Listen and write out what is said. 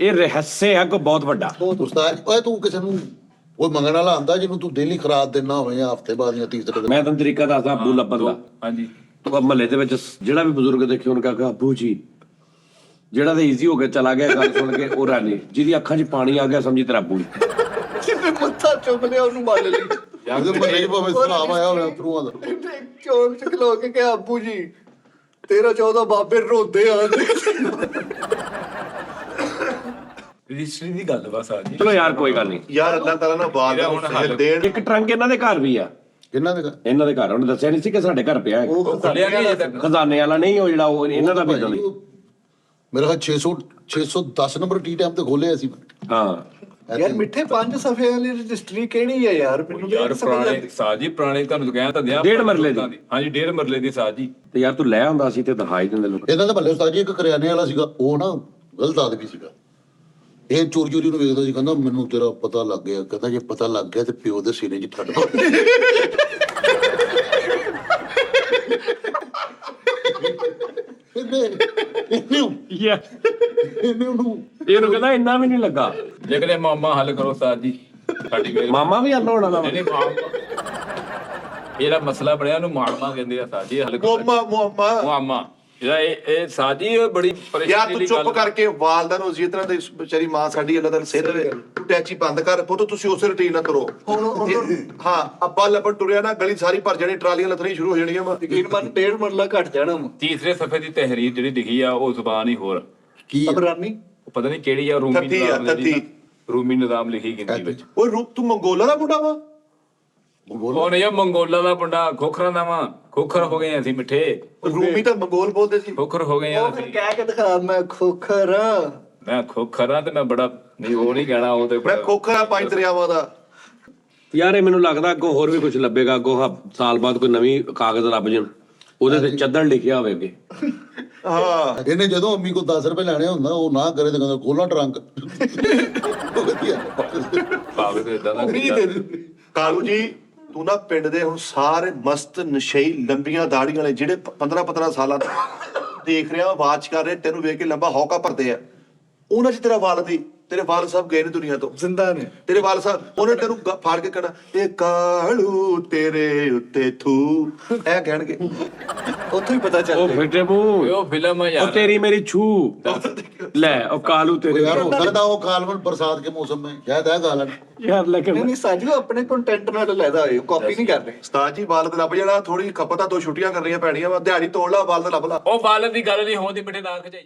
ਇਹ ਰਹੱਸੇ ਆ ਕੋਈ ਬਹੁਤ ਵੱਡਾ। ਉਸਤਾਦ ਓਏ ਤੂੰ ਕਿਸੇ ਨੂੰ ਕੋਈ ਮੰਗਣ ਵਾਲਾ ਆਂਦਾ ਜਿਹਨੂੰ ਤੂੰ ਡੇਲੀ ਖਰਾਦ ਦੇਣਾ ਹੋਵੇ ਜਾਂ ਹਫਤੇ ਬਾਅਦ ਜਾਂ ਤੀਸਰੇ ਦਿਨ। ਮੈਂ ਤੈਨੂੰ ਤਰੀਕਾ ਦੱਸਦਾ ਅੱਬੂ ਲੱਭਣ ਦਾ। ਹਾਂਜੀ ਤੂੰ ਮਹੱਲੇ ਦੇ ਵਿੱਚ ਜਿਹੜਾ ਵੀ ਬਜ਼ੁਰਗ ਦੇਖੇ ਉਹਨੂੰ ਕਹਾਂ ਅੱਬੂ ਜੀ, ਜਿਹੜਾ ਤਾਂ ਈਜ਼ੀ ਹੋ ਕੇ ਚਲਾ ਗਿਆ ਗੱਲ ਸੁਣ ਕੇ ਉਹ ਰਾਣੀ ਜਿਹਦੀ ਅੱਖਾਂ 'ਚ ਪਾਣੀ ਆ ਗਿਆ ਸਮਝੀ ਤੇਰਾ ਅੱਬੂ। ਕਿਤੇ ਮੱਥਾ ਚੁੱਕ ਲਿਆ ਉਹਨੂੰ ਮੰਨ ਲਈ। ਉਹਦੇ ਮਹੱਲੇ 'ਚ ਭਾਵੇਂ ਸਲਾਮ ਆਇਆ ਹੋਵੇ ਅਥਰੂਆਂ ਦਾ। ਚੌਂਕ ਚ ਖਲੋ ਕੇ ਕਿਹਾ ਅੱਬੂ ਜੀ 13-14 ਬਾਬੇ ਰੋਂਦੇ ਆਂਦੇ। ਰਜਿਸਟਰੀ ਦੀ ਗੱਲ ਬਸ ਆ ਜੀ। ਚਲੋ ਯਾਰ ਕੋਈ ਗੱਲ ਨਹੀਂ। ਯਾਰ ਅੱਲਾਹ ਤਾਲਾ ਨਾ ਬਾਲ ਦਾ ਹੁਣ ਦੇਣ। ਇੱਕ ਟਰੰਕ ਇਹਨਾਂ ਦੇ ਘਰ ਵੀ ਆ। ਕਿੰਨਾ ਦੇ ਇਹਨਾਂ ਦੇ ਘਰ ਉਹਨੇ ਦੱਸਿਆ ਨਹੀਂ ਸੀ ਕਿ ਸਾਡੇ ਘਰ ਪਿਆ ਹੈ। ਉਹ ਖੁੱਲਿਆ ਨਹੀਂ ਅਜੇ ਤੱਕ। ਖਜ਼ਾਨੇ ਵਾਲਾ ਨਹੀਂ, ਉਹ ਜਿਹੜਾ ਉਹ ਇਹਨਾਂ ਦਾ ਵੀ ਇਦਾਂ ਨਹੀਂ। ਮੇਰਾ ਖਿਆਲ 610 ਨੰਬਰ ਟੀ ਟਾਈਮ ਤੇ ਖੋਲਿਆ ਸੀ। ਹਾਂ ਯਾਰ ਮਿੱਠੇ 5 ਸਫ਼ੇ ਵਾਲੀ ਰਜਿਸਟਰੀ ਕਿਹੜੀ ਹੈ ਯਾਰ? ਮੈਨੂੰ ਯਾਰ ਪੁਰਾਣੇ ਸਾਜ ਜੀ, ਪੁਰਾਣੇ ਤੁਹਾਨੂੰ ਤਾਂ ਕਹਿ ਤਾਂ ਦਿਆਂ। 1.5 ਮਰਲੇ ਦੀ। ਹਾਂਜੀ 1.5 ਮਰਲੇ ਦੀ ਸਾਜ ਜੀ। ਤੇ ਯਾਰ ਤੂੰ ਲੈ ਆਉਂਦਾ ਸੀ ਤੇ ਦਿਖਾਈ ਦਿੰਦੇ ਲੋਕ। ਇਹਨਾਂ ਦੇ ਮਹੱਲੇ ਉਸਤਾਦ ਜੀ ਇੱਕ ਕਰਿਆਨੇ ਵਾਲਾ ਸੀਗਾ, ਉਹ ਨਾ ਗਲਤ ਆਦਮੀ ਸੀਗਾ। ਇਹ ਚੋਰੀ ਨੂੰ ਵੇਖਦਾ ਸੀ, ਕਹਿੰਦਾ ਮੈਨੂੰ ਤੇਰਾ ਪਤਾ ਲੱਗ ਗਿਆ। ਕਹਿੰਦਾ ਜੇ ਪਤਾ ਲੱਗ ਗਿਆ ਤੇ ਪਿਓ ਦੇ ਸੀਨੇ 'ਚ ਠੱਡ ਪਾ। ਇਹਨੂੰ ਕਹਿੰਦਾ ਇੰਨਾ ਵੀ ਨਹੀਂ ਲੱਗਾ। ਜੇ ਕਦੇ ਮਾਮਾ ਹੱਲ ਕਰੋ ਸਾਜ ਜੀ ਸਾਡੀ ਮੇਰੀ ਮਾਮਾ ਵੀ ਆਂਦਾ ਹੋਣਾ ਦਾ। ਨਹੀਂ ਇਹਦਾ ਮਸਲਾ ਬਣਿਆ ਉਹਨੂੰ ਮਾਮਾ ਕਹਿੰਦੇ ਆ ਸਾਜ ਜੀ ਹੱਲ ਕਰੋ। ਮੁਹੰਮਾ ਮਾਮਾ ਇਹਦਾ ਇਹ ਸਾਜ ਜੀ ਬੜੀ ਯਾਰ ਪਰੇਸ਼ਾਨੀ ਤੂੰ ਦੀ ਚੁੱਪ ਗੱਲ। ਕਰਕੇ ਵਾਲਦਾ ਨੂੰ ਅਜ਼ੀਤ ਨਾਲ ਤੇ ਵਿਚਾਰੀ ਮਾਂ ਸਾਡੀ ਅੱਲਾਹ ਤਾਲਾ ਸਿਹਤ ਦੇਵੇ। ਤੂੰ ਟੈਚੀ ਬੰਦ ਕਰ ਪੁੱਤ, ਤੁਸੀਂ ਉਸੇ ਰੁਟੀਨ ਨਾਲ ਕਰੋ। ਹਾਂ ਅੱਬਾ ਲੱਭਣ ਟੁਰਿਆ ਨਾ ਗਲੀ ਸਾਰੀ ਭਰ ਜਾਣੀ, ਟਰਾਲੀਆਂ ਲੱਥਣੀਆਂ ਸ਼ੁਰੂ ਹੋ ਜਾਣੀਆਂ ਵਾ। ਯਕੀਨ ਮੰਨ 1.5 ਮਰਲਾ ਘਟ ਜਾਣਾ ਵਾ। ਤੀਸਰੇ ਸਫੇ ਦੀ ਤਹਿਰੀਰ ਜਿਹੜੀ ਲਿਖੀ ਆ ਉਹ ਜ਼ੁਬਾਨ ਹੀ ਹੋਰ। ਕੀ ਅਬਰਾਨੀ ਉਹ ਪਤਾ ਨਹੀਂ ਕਿਹੜੀ ਆ, ਰੂਮੀ ਤੱਤੀ ਆ, ਨਿਜ਼ਾਮ ਦੀ ਤੱਤੀ। ਰੂਮੀ ਨਿਜ਼ਾਮ ਲਿਖੀ ਗਿਣਤੀ ਵਿੱਚ। ਓਏ ਰੂਪ ਤੂੰ ਮੰਗੋਲਾ ਦਾ ਮੁੰਡਾ ਵਾ? ਉਹ ਨਹੀਂ ਮੰਗੋਲਾ ਦਾ ਮੁੰਡਾ, ਖੋਖਰਾਂ ਦਾ ਵਾ। ਖੋਖਰ ਹੋ ਗਏ ਅਸੀਂ ਮਿੱਠੇ, ਰੂਮੀ ਤਾਂ ਮੰਗੋਲ ਬੋਲਦੇ ਸੀ। ਖੋਖਰ ਹੋ ਗਏ ਆ ਉਹ ਫਿਰ ਅਸੀਂ। ਕਹਿ ਕੇ ਦਿਖਾ ਮੈਂ ਖੋਖਰ ਆ। ਮੈਂ ਖੋਖਰ ਆ ਤੇ ਮੈਂ ਬੜਾ ਨਹੀਂ, ਉਹ ਨਹੀਂ ਕਹਿਣਾ ਉਹ ਤੇ ਮੈਂ ਖੋਖਰਾ ਪੰਜ ਦਰਿਆਵਾਂ ਦਾ। ਯਾਰ ਇਹ ਮੈਨੂੰ ਲੱਗਦਾ ਅੱਗੋਂ ਹੋਰ ਵੀ ਕੁਝ ਲੱਭੇਗਾ। ਅੱਗੋਂ ਸਾਲ ਬਾਅਦ ਕੋਈ ਨਵੀਂ ਕਾਗਜ਼ ਲੱਭ ਜਾਣ, ਉਹਦੇ ਤੇ ਚੱਦਣ ਲਿਖਿਆ ਹੋਵੇ ਅੱਗੇ। ਹਾਂ ਇਹਨੇ ਜਦੋਂ ਅੰਮੀ ਕੋਲ 10 ਰੁਪਏ ਲੈਣੇ ਹੁੰਦਾ ਉਹ ਨਾ ਕਰੇ ਤੇ ਕਹਿੰਦਾ ਖੋਲਾਂ ਟਰੰਕ। ਵਧੀਆ ਭਾਵੇਂ ਤੇ ਇਦਾਂ ਦਾ ਕਾਲੂ ਜੀ ਤੂੰ ਨਾ ਪਿੰਡ ਦੇ ਹੁਣ ਸਾਰੇ ਮਸਤ ਨਸ਼ਈ ਲੰਬੀਆਂ ਦਾੜੀਆਂ ਵਾਲੇ ਜਿਹੜੇ 15-15 ਸਾਲਾਂ ਤੋਂ ਦੇਖ ਰਿਹਾ ਵਾਚ ਕਰ ਰਹੇ, ਤੈਨੂੰ ਵੇਖ ਕੇ ਲੰਬਾ ਹੌਕਾ ਭਰਦੇ ਆ। ਉਹਨਾਂ 'ਚ ਤੇਰਾ ਵਾਲ ਦੀ, ਤੇਰੇ ਵਾਲ ਸਾਹਿਬ ਗਏ ਨੇ ਦੁਨੀਆ ਤੋਂ, ਜ਼ਿੰਦਾ ਨੇ। ਤੇਰੇ ਵਾਲ ਸਾਹਿਬ ਉਹਨੇ ਤੈਨੂੰ ਫਾੜ ਕੇ ਕਹਿਣਾ ਇਹ ਕਾਲੂ ਤੇਰੇ ਉੱਤੇ ਥੂ, ਐ ਕਹਿਣਗੇ। ਉੱਥੋਂ ਹੀ ਪਤਾ ਚੱਲ ਉਹ ਫਿੱਟੇ ਮੂੰਹ, ਉਹ ਫਿਲਮ ਆ ਉਹ ਯਾਰ। ਤੇਰੀ ਮੇਰੀ ਛੂ ਲੈ, ਉਹ ਕਾਲੂ ਤੇਰੇ। ਯਾਰ ਹੋ ਸਕਦਾ ਉਹ ਕਾਲਵਨ ਬਰਸਾਤ ਕੇ ਮੌਸਮ में शायद है गालन। ਯਾਰ ਲੇਕਿਨ ਨਹੀਂ ਸਾਜੂ ਆਪਣੇ ਕੰਟੈਂਟ ਨਾਲ ਲੈਦਾ ਹੋਏ, ਕਾਪੀ ਨਹੀਂ ਕਰ ਰਹੇ। ਉਸਤਾਦ ਜੀ ਵਾਲ ਤੇ ਲੱਭ ਜਾਣਾ, ਥੋੜੀ ਖਪਤਾਂ 2 ਛੁੱਟੀਆਂ ਕਰਨੀਆਂ ਪੈਣੀਆਂ ਵਾ, ਦਿਹਾੜੀ ਤੋੜ ਲਾ ਵਾਲ ਤੇ ਲੱਭ ਲਾ। ਉਹ ਬਾਲਣ ਦੀ ਗੱਲ ਨਹੀਂ ਹੋਦੀ ਮਿੱਠੇ ਨਾ ਖਜਾਈ।